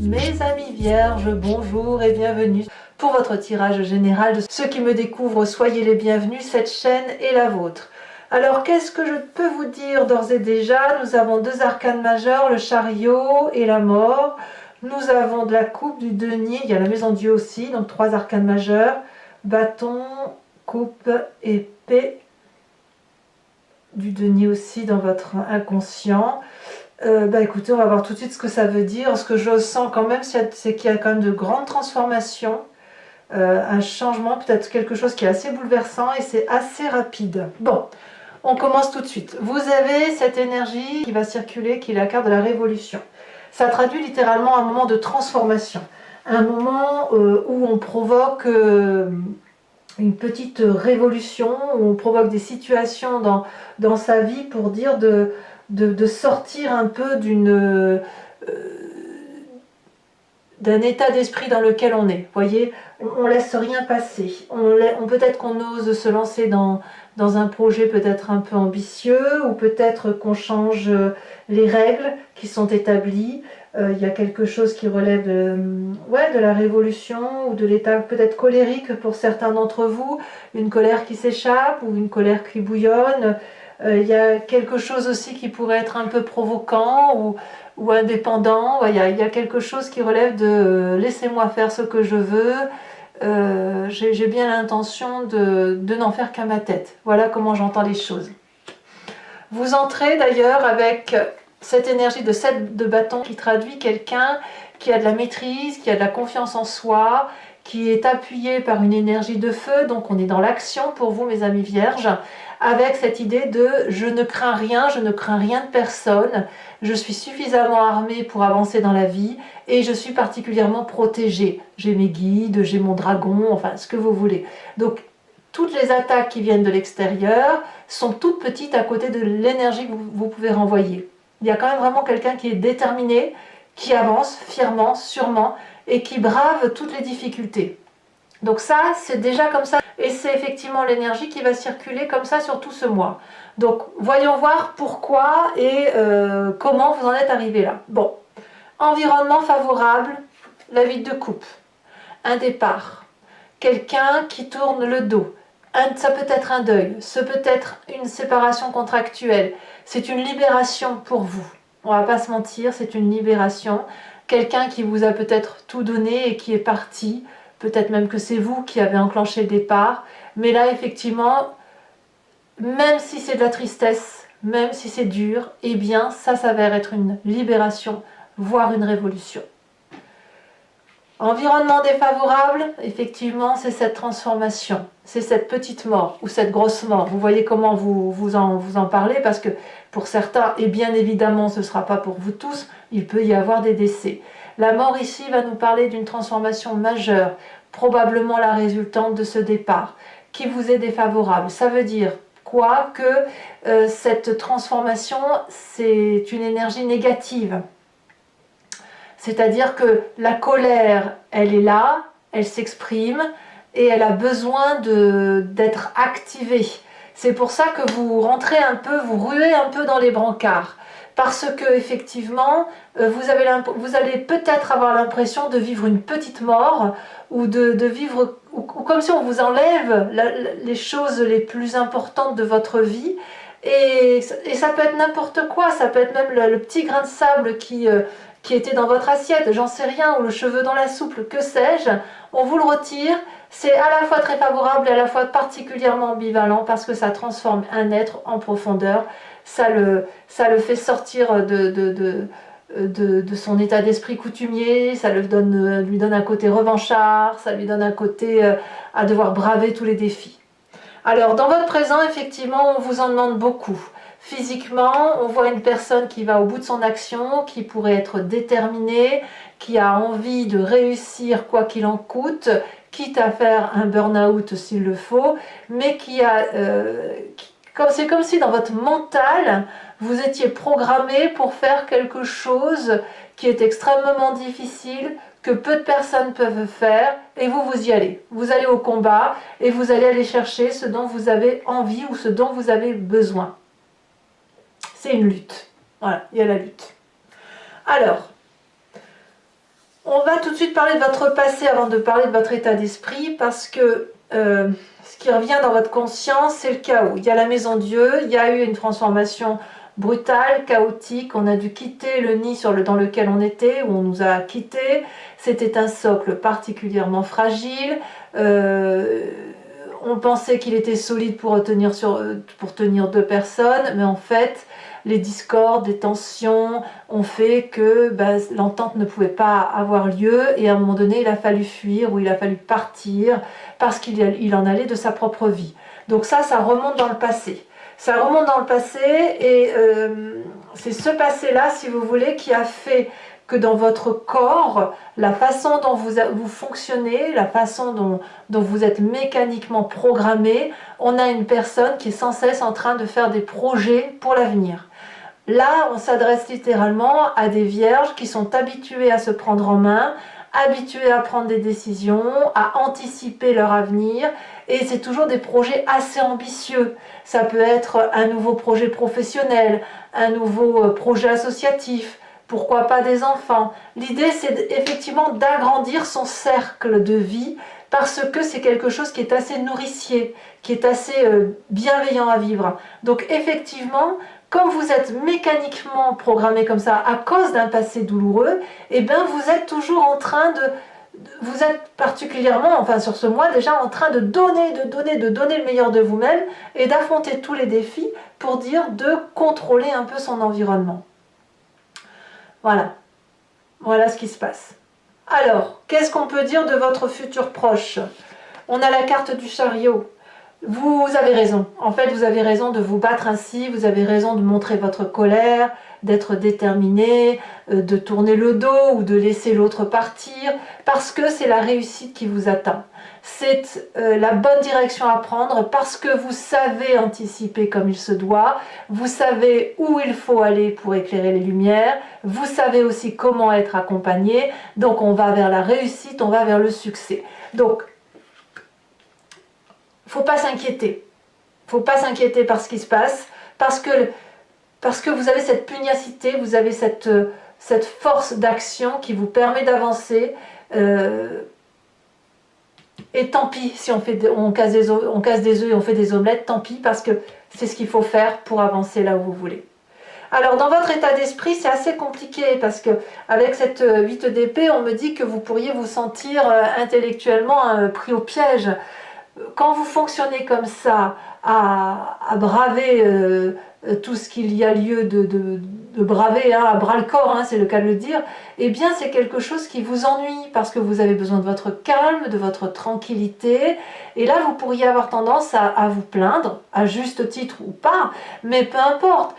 Mes amis vierges, bonjour et bienvenue pour votre tirage général. De ceux qui me découvrent, soyez les bienvenus, cette chaîne est la vôtre. Alors qu'est-ce que je peux vous dire d'ores et déjà? Nous avons deux arcanes majeurs, le chariot et la mort. Nous avons de la coupe, du denier, il y a la maison Dieu aussi, donc trois arcanes majeurs, bâton, coupe, épée, du denier aussi dans votre inconscient. Écoutez, on va voir tout de suite ce que ça veut dire. Ce que je sens quand même, c'est qu'il y a quand même de grandes transformations, un changement, peut-être quelque chose qui est assez bouleversant et c'est assez rapide. Bon, on commence tout de suite. Vous avez cette énergie qui va circuler, qui est la carte de la révolution. Ça traduit littéralement un moment de transformation, un moment où on provoque une petite révolution, où on provoque des situations dans sa vie pour dire de sortir un peu d'un état d'esprit dans lequel on est. Vous voyez, on laisse rien passer. Peut-être qu'on ose se lancer dans un projet peut-être un peu ambitieux, ou peut-être qu'on change les règles qui sont établies. Il y a quelque chose qui relève de la révolution, ou de l'état peut-être colérique pour certains d'entre vous, une colère qui s'échappe, ou une colère qui bouillonne. Il y a quelque chose aussi qui pourrait être un peu provoquant ou indépendant. Il y a quelque chose qui relève de laissez-moi faire ce que je veux. J'ai bien l'intention de n'en faire qu'à ma tête. Voilà comment j'entends les choses. Vous entrez d'ailleurs avec cette énergie de 7 de bâton qui traduit quelqu'un qui a de la maîtrise, qui a de la confiance en soi, qui est appuyé par une énergie de feu. Donc on est dans l'action pour vous, mes amis vierges, avec cette idée de je ne crains rien de personne, je suis suffisamment armée pour avancer dans la vie et je suis particulièrement protégée. J'ai mes guides, j'ai mon dragon, enfin ce que vous voulez. Donc toutes les attaques qui viennent de l'extérieur sont toutes petites à côté de l'énergie que vous pouvez renvoyer. Il y a quand même vraiment quelqu'un qui est déterminé, qui avance fièrement, sûrement, et qui brave toutes les difficultés. Donc ça, c'est déjà comme ça, et c'est effectivement l'énergie qui va circuler comme ça sur tout ce mois. Donc voyons voir pourquoi et comment vous en êtes arrivé là. Bon, environnement favorable, la vie de coupe, un départ, quelqu'un qui tourne le dos, ça peut être un deuil, ça peut être une séparation contractuelle, c'est une libération pour vous. On va pas se mentir, c'est une libération. Quelqu'un qui vous a peut-être tout donné et qui est parti, peut-être même que c'est vous qui avez enclenché le départ, mais là effectivement, même si c'est de la tristesse, même si c'est dur, eh bien ça s'avère être une libération, voire une révolution. Environnement défavorable, effectivement, c'est cette transformation, c'est cette petite mort ou cette grosse mort. Vous voyez comment vous en parlez, parce que pour certains, et bien évidemment ce ne sera pas pour vous tous, il peut y avoir des décès. La mort ici va nous parler d'une transformation majeure, probablement la résultante de ce départ, qui vous est défavorable. Ça veut dire quoi? Que cette transformation, c'est une énergie négative. C'est-à-dire que la colère, elle est là, elle s'exprime et elle a besoin d'être activée. C'est pour ça que vous rentrez un peu, vous ruez un peu dans les brancards. Parce que effectivement, vous allez peut-être avoir l'impression de vivre une petite mort ou de vivre ou comme si on vous enlève les choses les plus importantes de votre vie. Et ça peut être n'importe quoi, ça peut être même le petit grain de sable qui était dans votre assiette, j'en sais rien, ou le cheveu dans la soupe, que sais-je, on vous le retire. C'est à la fois très favorable et à la fois particulièrement ambivalent parce que ça transforme un être en profondeur, ça le fait sortir de son état d'esprit coutumier, ça lui donne un côté revanchard, ça lui donne un côté à devoir braver tous les défis. Alors dans votre présent, effectivement, on vous en demande beaucoup. Physiquement, on voit une personne qui va au bout de son action, qui pourrait être déterminée, qui a envie de réussir quoi qu'il en coûte, quitte à faire un burn-out s'il le faut, mais c'est comme si dans votre mental, vous étiez programmé pour faire quelque chose qui est extrêmement difficile, que peu de personnes peuvent faire, et vous y allez. Vous allez au combat, et vous allez aller chercher ce dont vous avez envie ou ce dont vous avez besoin. C'est une lutte. Voilà, il y a la lutte. Alors, On va tout de suite parler de votre passé avant de parler de votre état d'esprit, parce que ce qui revient dans votre conscience, c'est le chaos. Il y a la maison Dieu, il y a eu une transformation brutale, chaotique, on a dû quitter le nid dans lequel on était, où on nous a quittés, c'était un socle particulièrement fragile, on pensait qu'il était solide pour tenir deux personnes, mais en fait, les discordes, les tensions ont fait que l'entente ne pouvait pas avoir lieu, et à un moment donné, il a fallu fuir, ou il a fallu partir, parce qu'il en allait de sa propre vie. Donc ça remonte dans le passé. Ça remonte dans le passé, et c'est ce passé-là, si vous voulez, qui a fait que dans votre corps, la façon dont vous fonctionnez, la façon dont vous êtes mécaniquement programmé, on a une personne qui est sans cesse en train de faire des projets pour l'avenir. Là, on s'adresse littéralement à des vierges qui sont habituées à se prendre en main, habituées à prendre des décisions, à anticiper leur avenir, et c'est toujours des projets assez ambitieux. Ça peut être un nouveau projet professionnel, un nouveau projet associatif, pourquoi pas des enfants. L'idée, c'est effectivement d'agrandir son cercle de vie, parce que c'est quelque chose qui est assez nourricier, qui est assez bienveillant à vivre. Donc effectivement, comme vous êtes mécaniquement programmé comme ça à cause d'un passé douloureux, eh bien vous êtes toujours en train vous êtes particulièrement, enfin sur ce mois déjà, en train de donner le meilleur de vous-même et d'affronter tous les défis pour dire de contrôler un peu son environnement. Voilà. Voilà ce qui se passe. Alors, qu'est-ce qu'on peut dire de votre futur proche? On a la carte du chariot. Vous avez raison. En fait, vous avez raison de vous battre ainsi, vous avez raison de montrer votre colère, d'être déterminé, de tourner le dos ou de laisser l'autre partir, parce que c'est la réussite qui vous attend. C'est la bonne direction à prendre parce que vous savez anticiper comme il se doit, vous savez où il faut aller pour éclairer les lumières, vous savez aussi comment être accompagné, donc on va vers la réussite, on va vers le succès. Donc, faut pas s'inquiéter. Faut pas s'inquiéter par ce qui se passe, parce que vous avez cette pugnacité, vous avez cette force d'action qui vous permet d'avancer. Et tant pis si on casse des œufs et on fait des omelettes, tant pis, parce que c'est ce qu'il faut faire pour avancer là où vous voulez. Alors dans votre état d'esprit, c'est assez compliqué, parce que avec cette 8 d'épée, on me dit que vous pourriez vous sentir intellectuellement pris au piège. Quand vous fonctionnez comme ça, à braver tout ce qu'il y a lieu de braver, à bras le corps, c'est le cas de le dire, eh bien c'est quelque chose qui vous ennuie, parce que vous avez besoin de votre calme, de votre tranquillité, et là vous pourriez avoir tendance à vous plaindre, à juste titre ou pas, mais peu importe.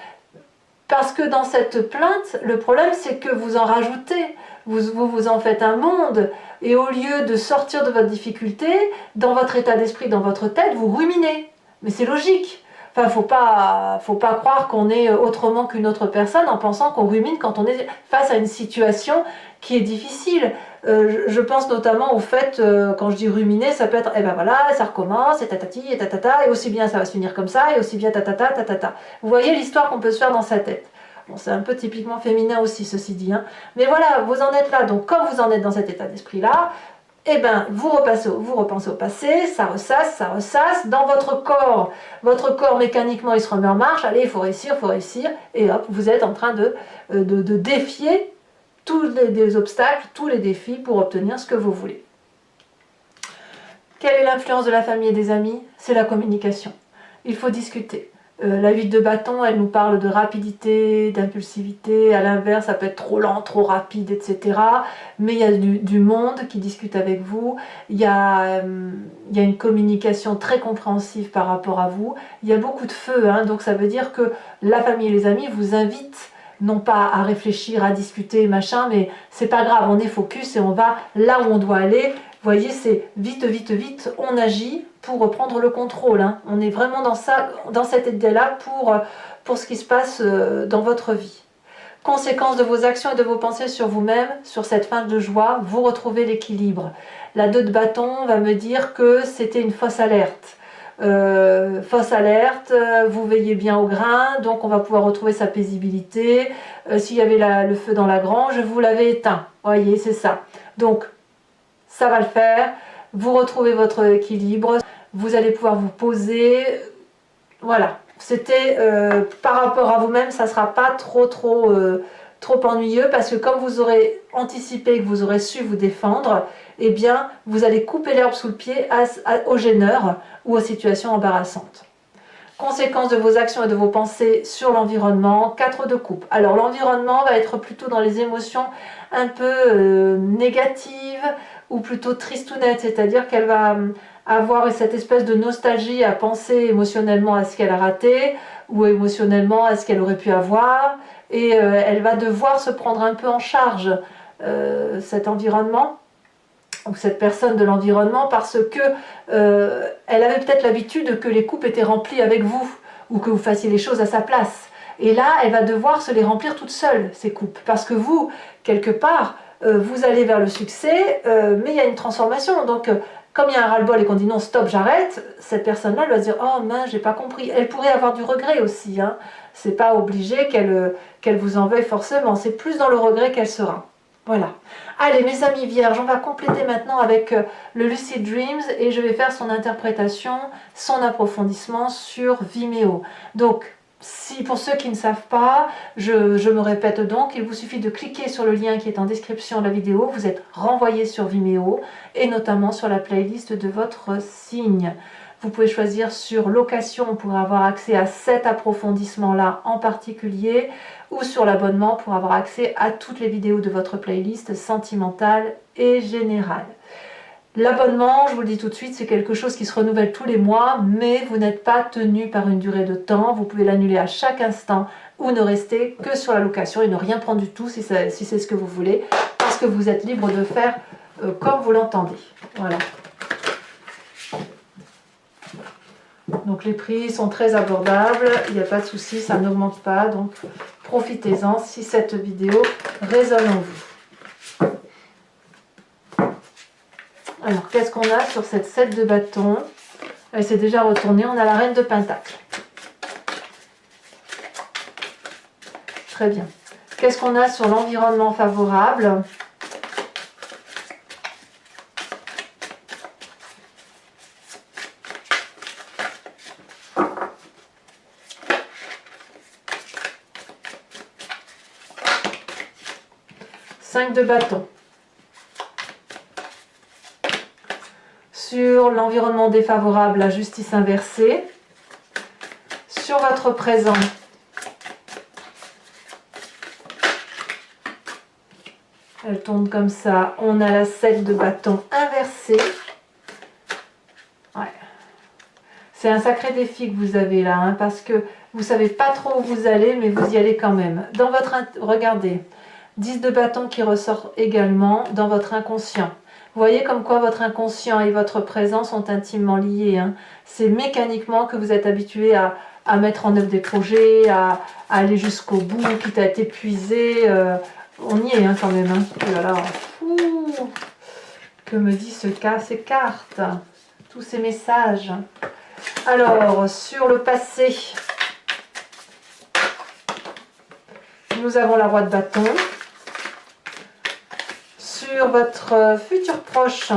Parce que dans cette plainte, le problème c'est que vous en rajoutez, vous en faites un monde, et au lieu de sortir de votre difficulté, dans votre état d'esprit, dans votre tête, vous ruminez. Mais c'est logique. Enfin, faut pas croire qu'on est autrement qu'une autre personne en pensant qu'on rumine quand on est face à une situation qui est difficile. Je pense notamment au fait, quand je dis ruminer, ça peut être, eh ben voilà, ça recommence, et tatati, et tatata, et aussi bien ça va se finir comme ça, et aussi bien tatata, tatata. Vous voyez l'histoire qu'on peut se faire dans sa tête. Bon, c'est un peu typiquement féminin aussi, ceci dit. Mais voilà, vous en êtes là. Donc, comme vous en êtes dans cet état d'esprit-là, eh ben, vous repensez au passé, ça ressasse. Dans votre corps mécaniquement, il se remet en marche. Allez, il faut réussir. Et hop, vous êtes en train de défier tous les obstacles, tous les défis pour obtenir ce que vous voulez. Quelle est l'influence de la famille et des amis? C'est la communication. Il faut discuter. La 8 de bâton, elle nous parle de rapidité, d'impulsivité. À l'inverse, ça peut être trop lent, trop rapide, etc. Mais il y a du monde qui discute avec vous. Il y a une communication très compréhensive par rapport à vous. Il y a beaucoup de feu, donc ça veut dire que la famille et les amis vous invitent non pas à réfléchir, à discuter, machin, mais c'est pas grave, on est focus et on va là où on doit aller. Vous voyez, c'est vite, on agit pour reprendre le contrôle. On est vraiment dans cette idée-là pour ce qui se passe dans votre vie. Conséquence de vos actions et de vos pensées sur vous-même, sur cette fin de joie, vous retrouvez l'équilibre. La 2 de bâton va me dire que c'était une fausse alerte. fausse alerte, vous veillez bien au grain, donc on va pouvoir retrouver sa paisibilité. S'il y avait le feu dans la grange, vous l'avez éteint. Voyez, c'est ça. Donc, ça va le faire. Vous retrouvez votre équilibre. Vous allez pouvoir vous poser. Voilà. C'était par rapport à vous-même, ça ne sera pas trop ennuyeux parce que comme vous aurez anticipé, que vous aurez su vous défendre, eh bien, vous allez couper l'herbe sous le pied aux gêneurs ou aux situations embarrassantes. Conséquences de vos actions et de vos pensées sur l'environnement, 4 de coupe. Alors l'environnement va être plutôt dans les émotions un peu négatives ou plutôt tristounettes, c'est-à-dire qu'elle va avoir cette espèce de nostalgie à penser émotionnellement à ce qu'elle a raté ou émotionnellement à ce qu'elle aurait pu avoir, et elle va devoir se prendre un peu en charge cet environnement ou cette personne de l'environnement parce que elle avait peut-être l'habitude que les coupes étaient remplies avec vous ou que vous fassiez les choses à sa place. Et là, elle va devoir se les remplir toute seule, ces coupes, parce que vous, quelque part, vous allez vers le succès, mais il y a une transformation. Donc, comme il y a un ras-le-bol et qu'on dit non, stop, j'arrête, cette personne-là, elle va se dire oh mince, j'ai pas compris. Elle pourrait avoir du regret aussi. Hein. C'est pas obligé qu'elle vous en veuille forcément. C'est plus dans le regret qu'elle sera. Voilà. Allez, mes amis vierges, on va compléter maintenant avec le Lucid Dreams et je vais faire son interprétation, son approfondissement sur Vimeo. Donc, si pour ceux qui ne savent pas, je me répète donc, il vous suffit de cliquer sur le lien qui est en description de la vidéo, vous êtes renvoyé sur Vimeo et notamment sur la playlist de votre signe. Vous pouvez choisir sur location pour avoir accès à cet approfondissement-là en particulier ou sur l'abonnement pour avoir accès à toutes les vidéos de votre playlist sentimentale et générale. L'abonnement, je vous le dis tout de suite, c'est quelque chose qui se renouvelle tous les mois, mais vous n'êtes pas tenu par une durée de temps. Vous pouvez l'annuler à chaque instant ou ne rester que sur la location et ne rien prendre du tout si c'est ce que vous voulez, parce que vous êtes libre de faire comme vous l'entendez. Voilà. Donc les prix sont très abordables, il n'y a pas de souci, ça n'augmente pas, donc profitez-en si cette vidéo résonne en vous. Alors qu'est-ce qu'on a sur cette 7 de bâton? Elle s'est déjà retournée, on a la reine de pentacle. Très bien. Qu'est-ce qu'on a sur l'environnement favorable? De bâton. Sur l'environnement défavorable, la justice inversée. Sur votre présent, elle tourne comme ça, on a la 7 de bâton inversée. Ouais. C'est un sacré défi que vous avez là, hein, parce que vous savez pas trop où vous allez, mais vous y allez quand même. Dans votre... Regardez, 10 de bâton qui ressort également dans votre inconscient. Vous voyez comme quoi votre inconscient et votre présent sont intimement liés. Hein. C'est mécaniquement que vous êtes habitué à mettre en œuvre des projets, à aller jusqu'au bout, quitte à être épuisé. On y est hein, quand même. Hein. Oh là là, que me dit ces cartes, tous ces messages. Alors, sur le passé, nous avons la roi de bâton. Sur votre futur proche,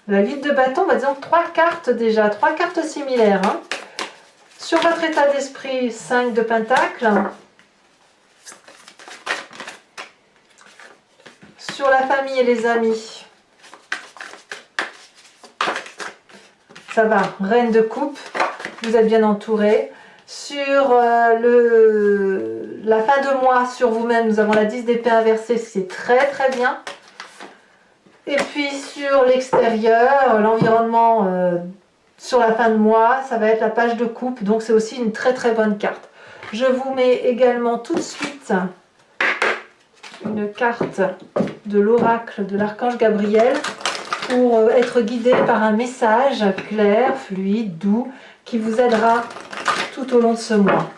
la 8 de bâton, bah disons 3 cartes déjà, 3 cartes similaires. Hein. Sur votre état d'esprit, 5 de pentacle. Sur la famille et les amis, ça va, reine de coupe, vous êtes bien entouré. Sur la fin de mois, sur vous-même, nous avons la 10 d'épée inversée, c'est très très bien. Et puis sur l'extérieur, l'environnement sur la fin de mois, ça va être la page de coupe, donc c'est aussi une très très bonne carte. Je vous mets également tout de suite une carte de l'oracle de l'archange Gabriel pour être guidé par un message clair, fluide, doux, qui vous aidera tout au long de ce mois.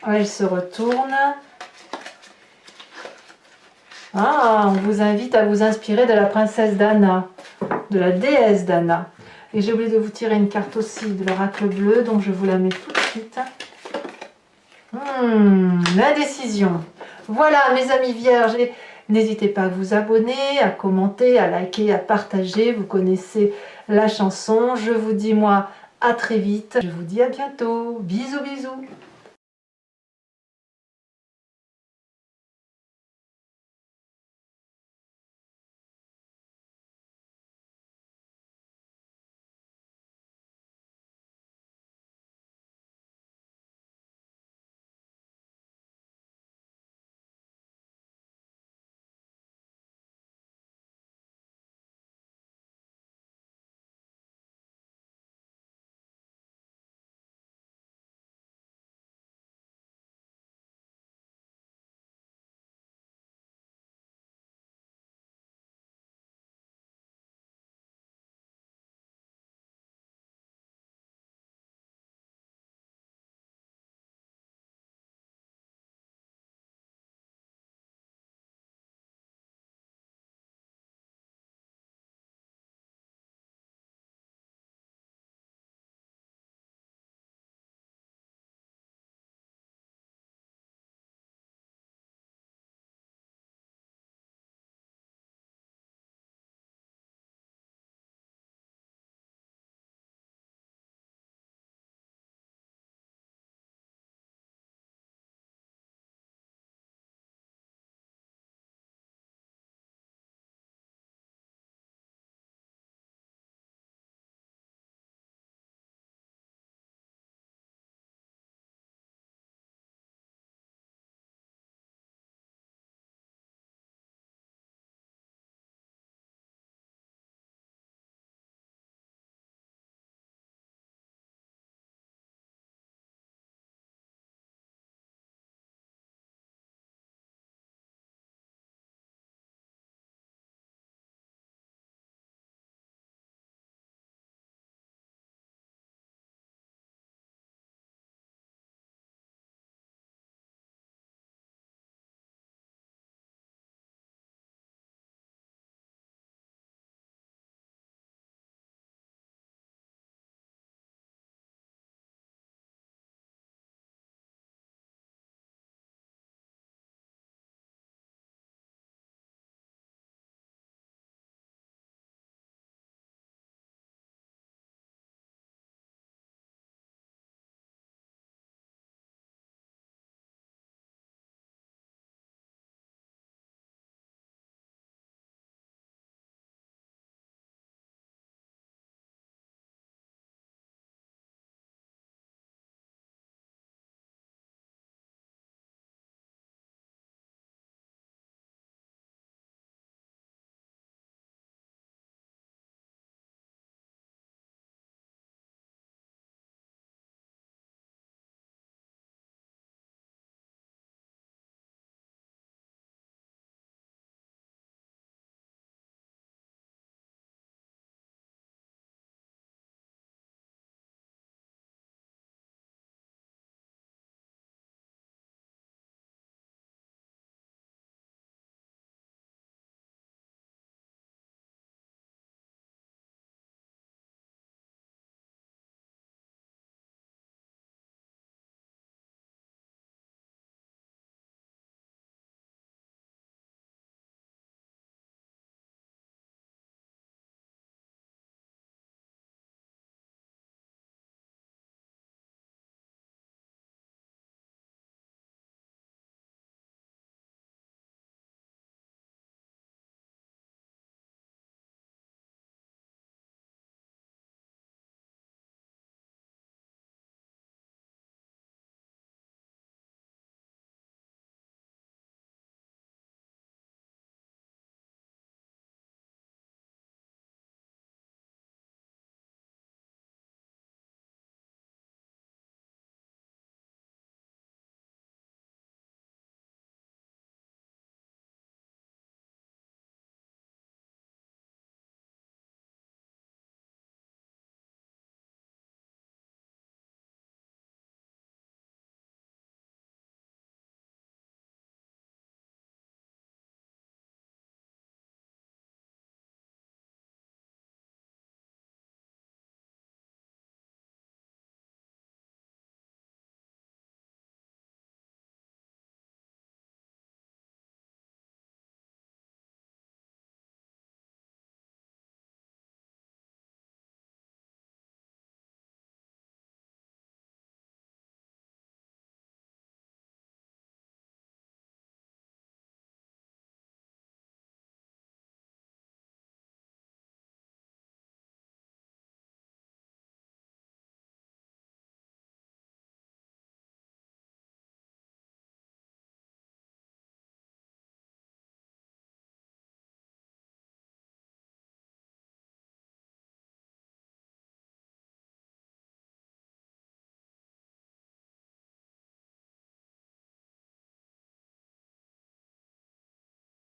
Elle se retourne. Ah, on vous invite à vous inspirer de la princesse Dana, de la déesse Dana. Et j'ai oublié de vous tirer une carte aussi de l'oracle bleu, donc je vous la mets tout de suite. L'indécision. Voilà, mes amis vierges, n'hésitez pas à vous abonner, à commenter, à liker, à partager. Vous connaissez la chanson. Je vous dis, moi, à très vite. Je vous dis à bientôt. Bisous, bisous.